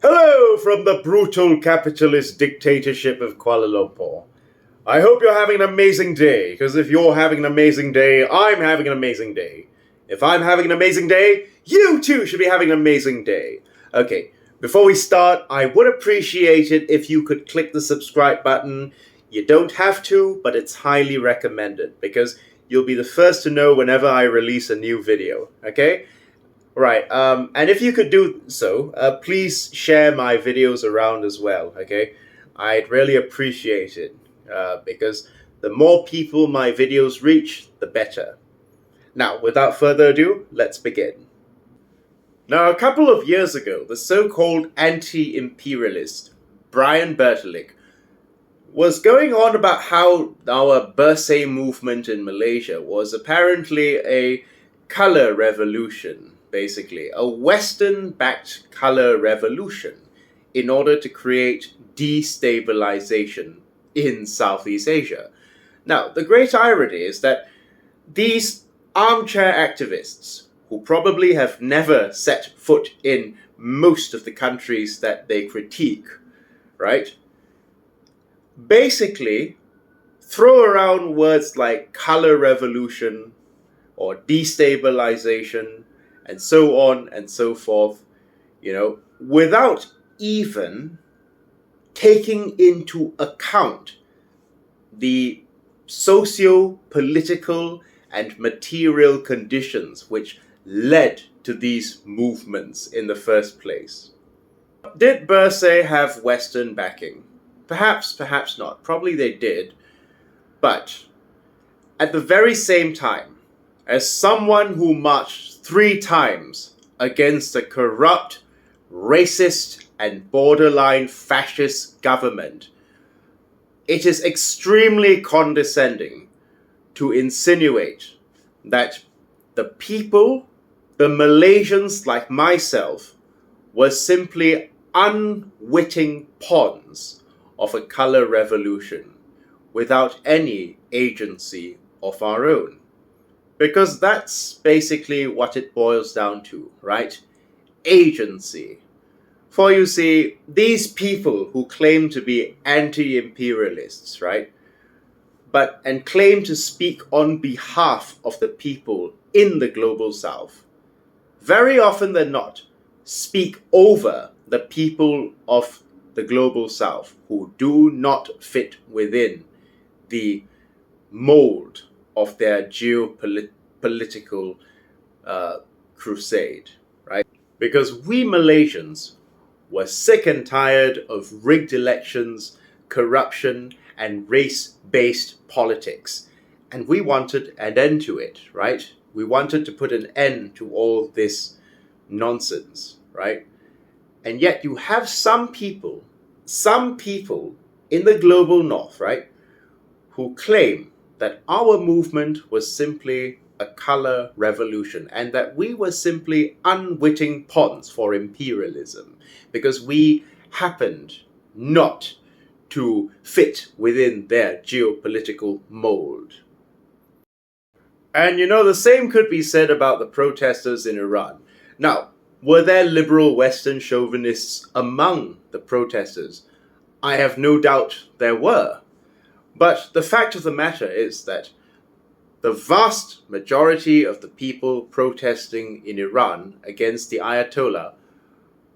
Hello from the brutal capitalist dictatorship of Kuala Lumpur. I hope you're having an amazing day, because if you're having an amazing day, I'm having an amazing day. If I'm having an amazing day, you too should be having an amazing day. Okay, before we start, I would appreciate it if you could click the subscribe button. You don't have to, but it's highly recommended, because you'll be the first to know whenever I release a new video, okay? Right, and if you could do so, please share my videos around as well, okay? I'd really appreciate it, because the more people my videos reach, the better. Now, without further ado, let's begin. Now, a couple of years ago, the so-called anti-imperialist, Brian Bertelik, was going on about how our Bersih movement in Malaysia was apparently a color revolution, basically, a Western-backed color revolution in order to create destabilization in Southeast Asia. Now, the great irony is that these armchair activists, who probably have never set foot in most of the countries that they critique, right, basically throw around words like color revolution or destabilization and so on and so forth, without even taking into account the socio-political and material conditions which led to these movements in the first place. Did Bersih have Western backing? Perhaps, perhaps not. Probably they did. But at the very same time, as someone who marched 3 times against a corrupt, racist, and borderline fascist government, it is extremely condescending to insinuate that the people, the Malaysians like myself, were simply unwitting pawns of a color revolution without any agency of our own. Because that's basically what it boils down to, right? Agency. For you see, these people who claim to be anti-imperialists, right? And claim to speak on behalf of the people in the global south, very often than not, speak over the people of the global south who do not fit within the mold of their geopolitical crusade, right? Because we Malaysians were sick and tired of rigged elections, corruption, and race-based politics. And we wanted an end to it, right? We wanted to put an end to all this nonsense, right? And yet you have some people in the global north, right, who claim that our movement was simply a color revolution and that we were simply unwitting pawns for imperialism because we happened not to fit within their geopolitical mold. And the same could be said about the protesters in Iran. Now, were there liberal Western chauvinists among the protesters? I have no doubt there were. But the fact of the matter is that the vast majority of the people protesting in Iran against the Ayatollah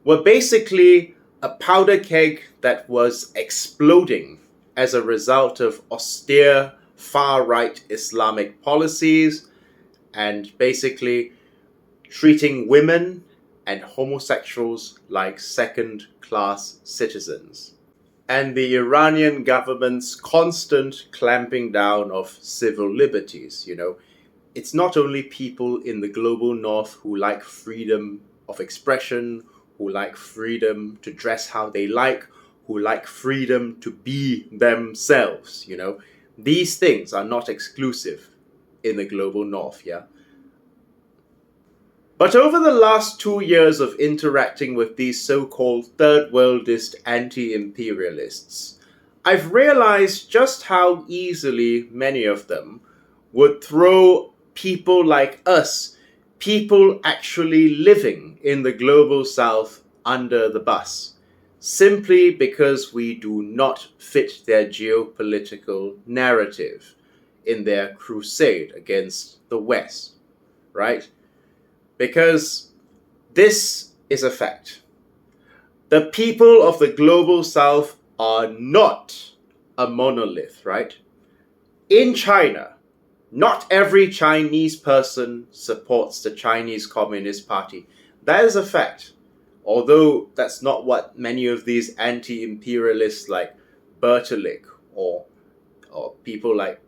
were basically a powder keg that was exploding as a result of austere far-right Islamic policies and basically treating women and homosexuals like second-class citizens. And the Iranian government's constant clamping down of civil liberties, It's not only people in the global north who like freedom of expression, who like freedom to dress how they like, who like freedom to be themselves, These things are not exclusive in the global north, yeah? But over the last 2 years of interacting with these so-called third worldist anti-imperialists, I've realized just how easily many of them would throw people like us, people actually living in the global south, under the bus simply because we do not fit their geopolitical narrative in their crusade against the West, right? Because this is a fact. The people of the global South are not a monolith, right? In China, not every Chinese person supports the Chinese Communist Party. That is a fact. Although that's not what many of these anti-imperialists like Bertalik or people like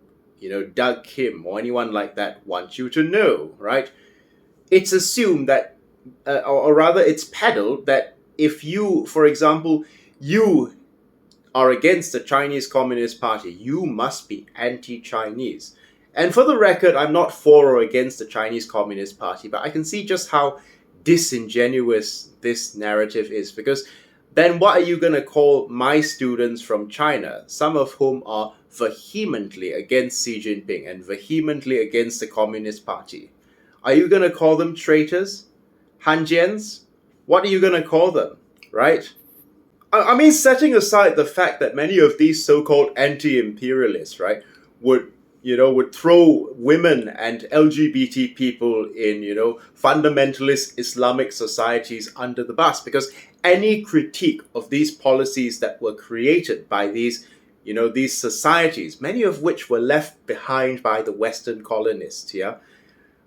Doug Kim or anyone like that want you to know, right? It's assumed that, or rather, it's peddled that if you, for example, you are against the Chinese Communist Party, you must be anti-Chinese. And for the record, I'm not for or against the Chinese Communist Party, but I can see just how disingenuous this narrative is, because then what are you going to call my students from China, some of whom are vehemently against Xi Jinping and vehemently against the Communist Party? Are you going to call them traitors? Hanjians? What are you going to call them, right? I mean, setting aside the fact that many of these so-called anti-imperialists, right, would throw women and LGBT people in, fundamentalist Islamic societies under the bus, because any critique of these policies that were created by these societies, many of which were left behind by the Western colonists, yeah,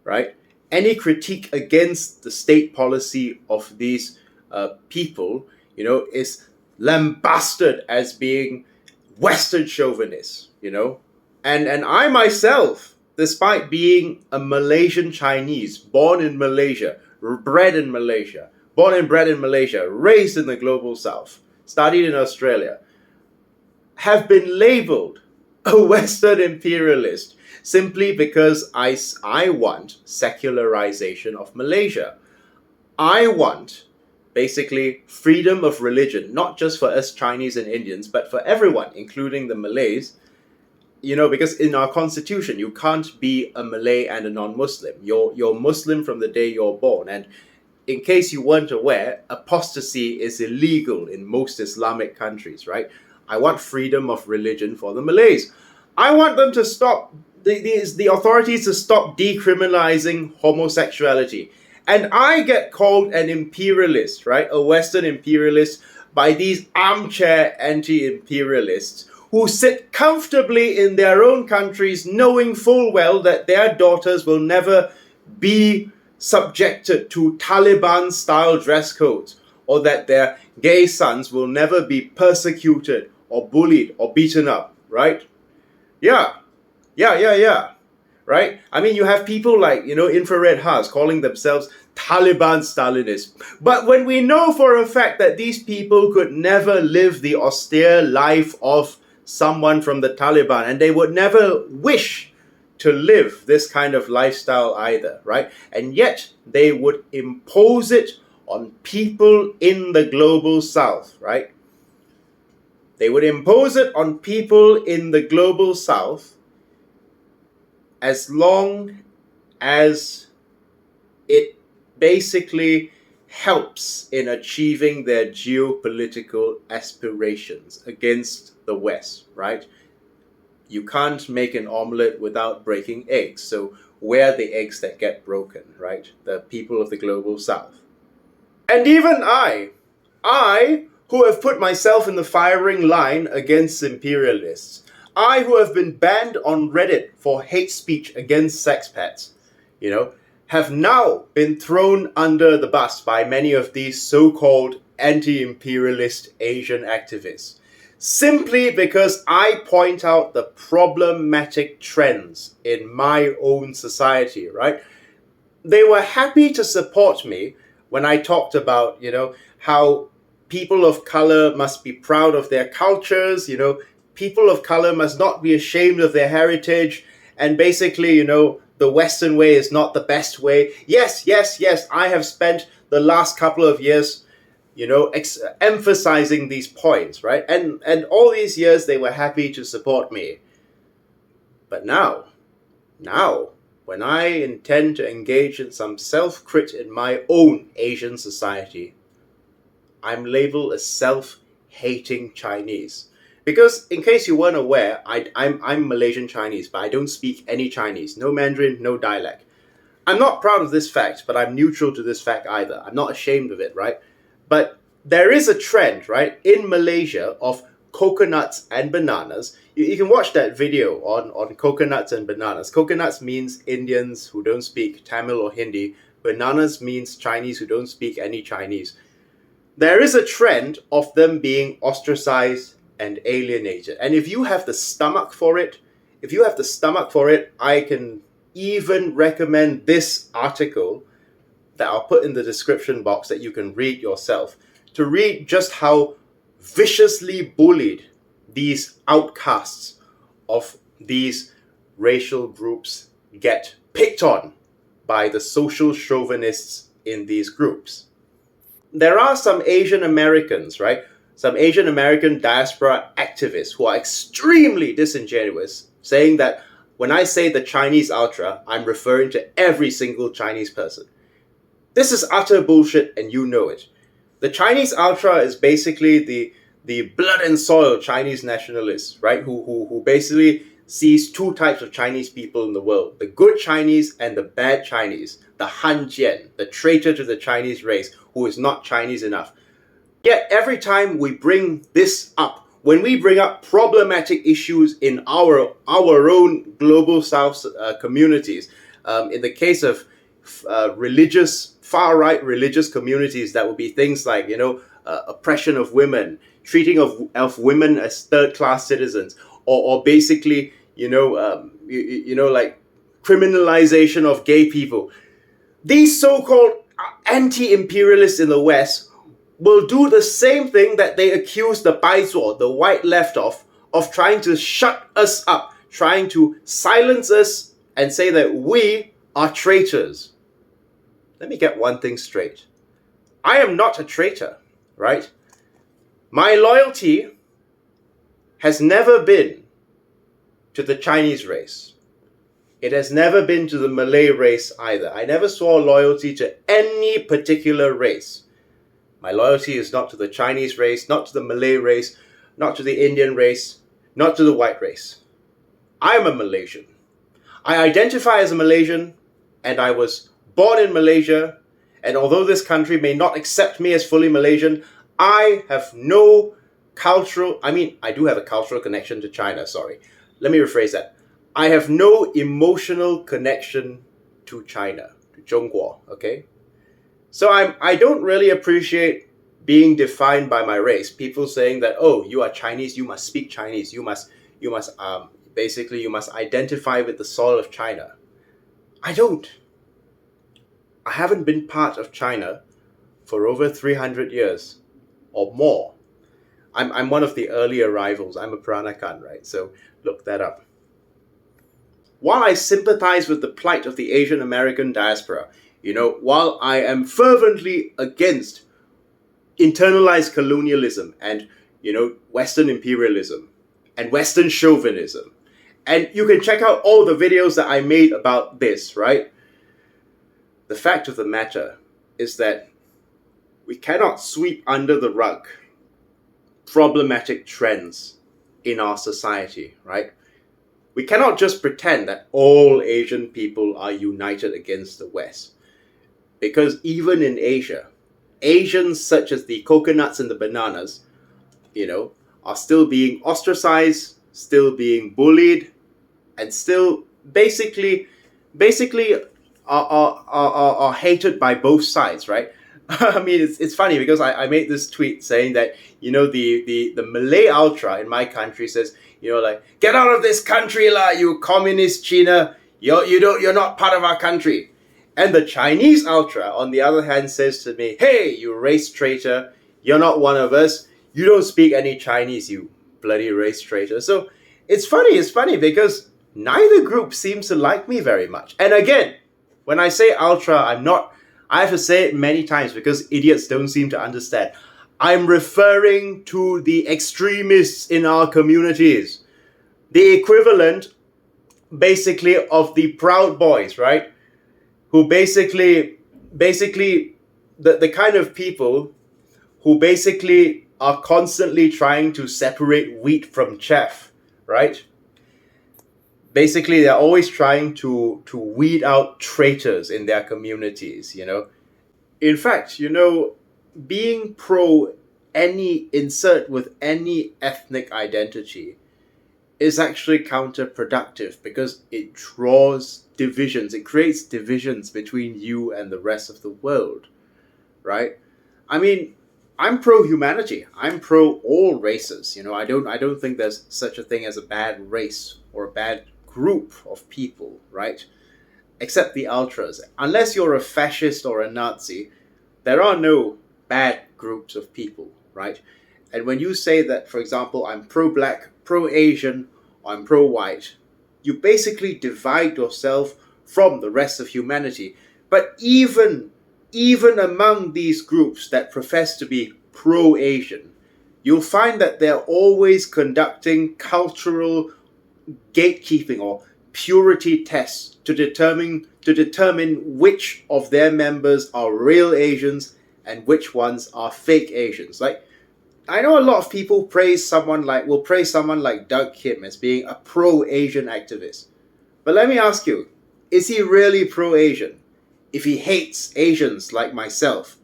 right? Any critique against the state policy of these people, is lambasted as being Western chauvinists, And I myself, despite being a Malaysian Chinese, born in Malaysia, bred in Malaysia, born and bred in Malaysia, raised in the global South, studied in Australia, have been labeled a Western imperialist simply because I want secularization of Malaysia. I want basically freedom of religion, not just for us Chinese and Indians, but for everyone, including the Malays. Because in our constitution, you can't be a Malay and a non-Muslim. You're Muslim from the day you're born. And in case you weren't aware, apostasy is illegal in most Islamic countries, right? I want freedom of religion for the Malays. I want them to stop, the authorities to stop decriminalizing homosexuality. And I get called an imperialist, right? A Western imperialist by these armchair anti-imperialists who sit comfortably in their own countries knowing full well that their daughters will never be subjected to Taliban-style dress codes, or that their gay sons will never be persecuted or bullied or beaten up, right? Yeah. Right? I mean, you have people like, Infrared Haas calling themselves Taliban Stalinists. But when we know for a fact that these people could never live the austere life of someone from the Taliban, and they would never wish to live this kind of lifestyle either, right? And yet they would impose it on people in the global South, right? They would impose it on people in the global South as long as it basically helps in achieving their geopolitical aspirations against the West, right? You can't make an omelette without breaking eggs. So where are the eggs that get broken, right? The people of the global South. And even I who have put myself in the firing line against imperialists, I who have been banned on Reddit for hate speech against sexpats, have now been thrown under the bus by many of these so-called anti-imperialist Asian activists, simply because I point out the problematic trends in my own society, right? They were happy to support me when I talked about, how people of color must be proud of their cultures, people of color must not be ashamed of their heritage, and basically, the Western way is not the best way. Yes, I have spent the last couple of years, emphasizing these points, right? And all these years they were happy to support me. But now, when I intend to engage in some self-crit in my own Asian society, I'm labeled a self-hating Chinese. Because in case you weren't aware, I'm Malaysian Chinese, but I don't speak any Chinese. No Mandarin, no dialect. I'm not proud of this fact, but I'm neutral to this fact either. I'm not ashamed of it, right? But there is a trend, right, in Malaysia of coconuts and bananas. You can watch that video on coconuts and bananas. Coconuts means Indians who don't speak Tamil or Hindi. Bananas means Chinese who don't speak any Chinese. There is a trend of them being ostracized and alienated. And if you have the stomach for it, I can even recommend this article that I'll put in the description box that you can read yourself, to read just how viciously bullied these outcasts of these racial groups get picked on by the social chauvinists in these groups. There are some Asian Americans, right? Some Asian American diaspora activists who are extremely disingenuous, saying that when I say the Chinese ultra, I'm referring to every single Chinese person. This is utter bullshit, and you know it. The Chinese ultra is basically the blood and soil Chinese nationalists, right? Who basically sees two types of Chinese people in the world: the good Chinese and the bad Chinese. The Han Jian, the traitor to the Chinese race, who is not Chinese enough. Yet every time we bring this up, when we bring up problematic issues in our own global South communities, in the case of far-right religious communities, that would be things like, oppression of women, treating of women as third-class citizens, or basically, like criminalization of gay people. These so-called anti-imperialists in the West will do the same thing that they accuse the Baizuo, the white left, of trying to shut us up, trying to silence us and say that we are traitors. Let me get one thing straight. I am not a traitor, right? My loyalty has never been to the Chinese race. It has never been to the Malay race either. I never swore loyalty to any particular race. My loyalty is not to the Chinese race, not to the Malay race, not to the Indian race, not to the white race. I am a Malaysian. I identify as a Malaysian, and I was born in Malaysia, and although this country may not accept me as fully Malaysian, I have no I do have a cultural connection to China, sorry. Let me rephrase that. I have no emotional connection to China, to Zhongguo, okay? So I don't really appreciate being defined by my race. People saying that, oh, you are Chinese, you must speak Chinese, you must identify with the soil of China. I don't. I haven't been part of China for over 300 years or more. I'm one of the early arrivals. I'm a Peranakan, right? So look that up. While I sympathize with the plight of the Asian American diaspora, while I am fervently against internalized colonialism and, Western imperialism and Western chauvinism, and you can check out all the videos that I made about this, right? The fact of the matter is that we cannot sweep under the rug problematic trends in our society, right? We cannot just pretend that all Asian people are united against the West. Because even in Asia, Asians such as the coconuts and the bananas, are still being ostracized, still being bullied, and still basically are hated by both sides, right? I mean, it's funny because I made this tweet saying that, the Malay ultra in my country says, get out of this country lah, you communist China, you're not part of our country. And the Chinese ultra, on the other hand, says to me, hey, you race traitor, you're not one of us, you don't speak any Chinese, you bloody race traitor. So it's funny because neither group seems to like me very much. And again, when I say ultra, I have to say it many times because idiots don't seem to understand. I'm referring to the extremists in our communities. The equivalent, basically, of the Proud Boys, right? Who basically the kind of people who basically are constantly trying to separate wheat from chaff, right? Basically, they're always trying to weed out traitors in their communities, you know. In fact, you know, being pro any insert with any ethnic identity is actually counterproductive because it draws divisions. It creates divisions between you and the rest of the world, right? I mean, I'm pro humanity. I'm pro all races. You know, I don't think there's such a thing as a bad race or a bad group of people, right? Except the ultras. Unless you're a fascist or a Nazi, there are no bad groups of people, right? And when you say that, for example, I'm pro-black, pro-Asian, or I'm pro-white, you basically divide yourself from the rest of humanity. But even among these groups that profess to be pro-Asian, you'll find that they're always conducting cultural gatekeeping or purity tests to determine which of their members are real Asians and which ones are fake Asians. Like, I know a lot of people will praise someone like Doug Kim as being a pro-Asian activist. But let me ask you, is he really pro-Asian if he hates Asians like myself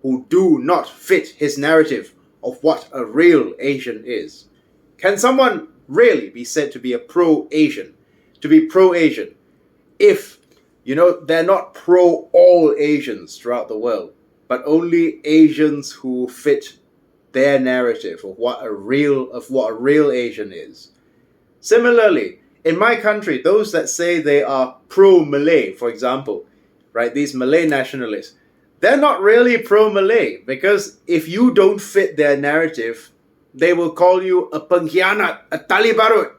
who do not fit his narrative of what a real Asian is? Can someone really be said to be a pro-Asian, if, you know, they're not pro all Asians throughout the world, but only Asians who fit their narrative of what a real Asian is? Similarly, in my country, those that say they are pro-Malay, for example, right, these Malay nationalists, they're not really pro-Malay, because if you don't fit their narrative, they will call you a pengkhianat, a tali barut,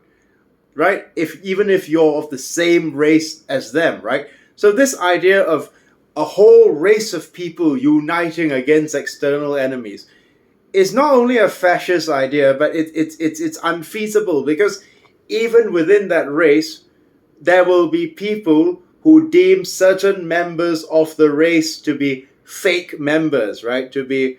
right? Even if you're of the same race as them, right? So this idea of a whole race of people uniting against external enemies is not only a fascist idea, but it's unfeasible, because even within that race, there will be people who deem certain members of the race to be fake members, right? To be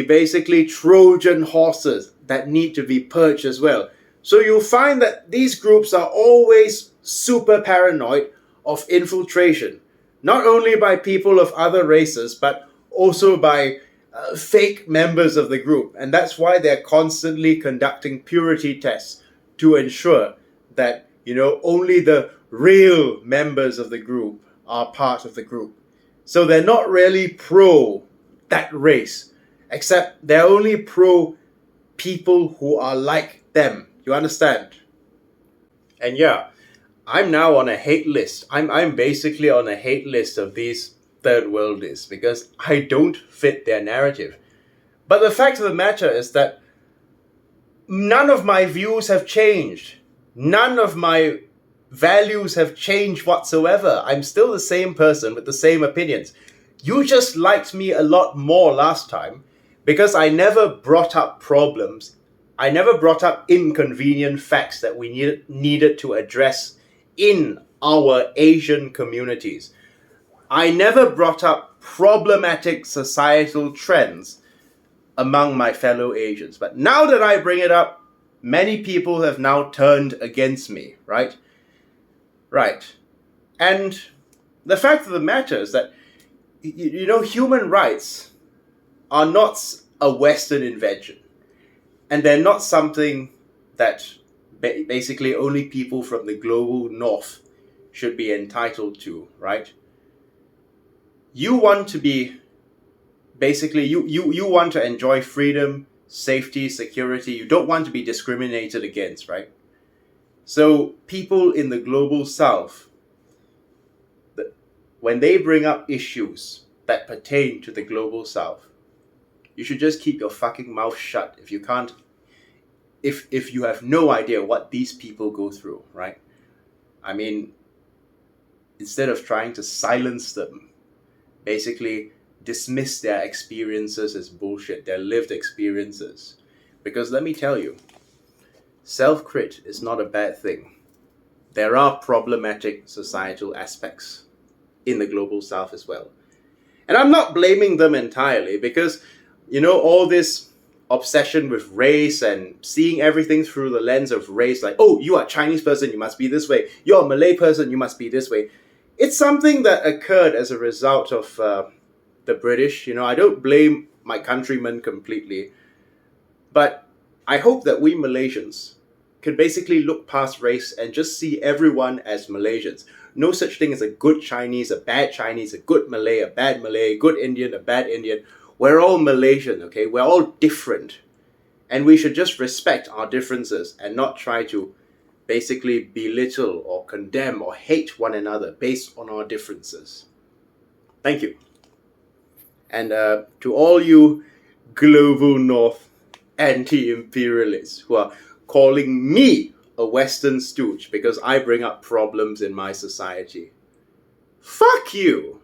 basically Trojan horses that need to be purged as well. So you'll find that these groups are always super paranoid of infiltration, not only by people of other races, but also by fake members of the group. And that's why they're constantly conducting purity tests to ensure that, you know, only the real members of the group are part of the group. So they're not really pro that race, except they're only pro people who are like them. You understand? And yeah, I'm now on a hate list. I'm basically on a hate list of these third worldies because I don't fit their narrative. But the fact of the matter is that none of my views have changed. None of my values have changed whatsoever. I'm still the same person with the same opinions. You just liked me a lot more last time because I never brought up problems. I never brought up inconvenient facts that we needed to address in our Asian communities. I never brought up problematic societal trends among my fellow Asians. But now that I bring it up, many people have now turned against me, right? Right. And the fact of the matter is that, you know, human rights are not a Western invention. And they're not something that basically only people from the global north should be entitled to, right? You want to be, basically, you want to enjoy freedom, safety, security. You don't want to be discriminated against, right? So people in the global south, when they bring up issues that pertain to the global south, you should just keep your fucking mouth shut if you can't, if you have no idea what these people go through, right? I mean, instead of trying to silence them, basically dismiss their experiences as bullshit, their lived experiences. Because let me tell you, self-crit is not a bad thing. There are problematic societal aspects in the global south as well. And I'm not blaming them entirely because, all this obsession with race and seeing everything through the lens of race, like, oh, you are a Chinese person, you must be this way. You're a Malay person, you must be this way. It's something that occurred as a result of the British. I don't blame my countrymen completely, but I hope that we Malaysians can basically look past race and just see everyone as Malaysians. No such thing as a good Chinese, a bad Chinese, a good Malay, a bad Malay, good Indian, a bad Indian. We're all Malaysian, okay? We're all different. And we should just respect our differences and not try to basically belittle or condemn or hate one another based on our differences. Thank you. And to all you global North anti-imperialists who are calling me a Western stooge because I bring up problems in my society, fuck you!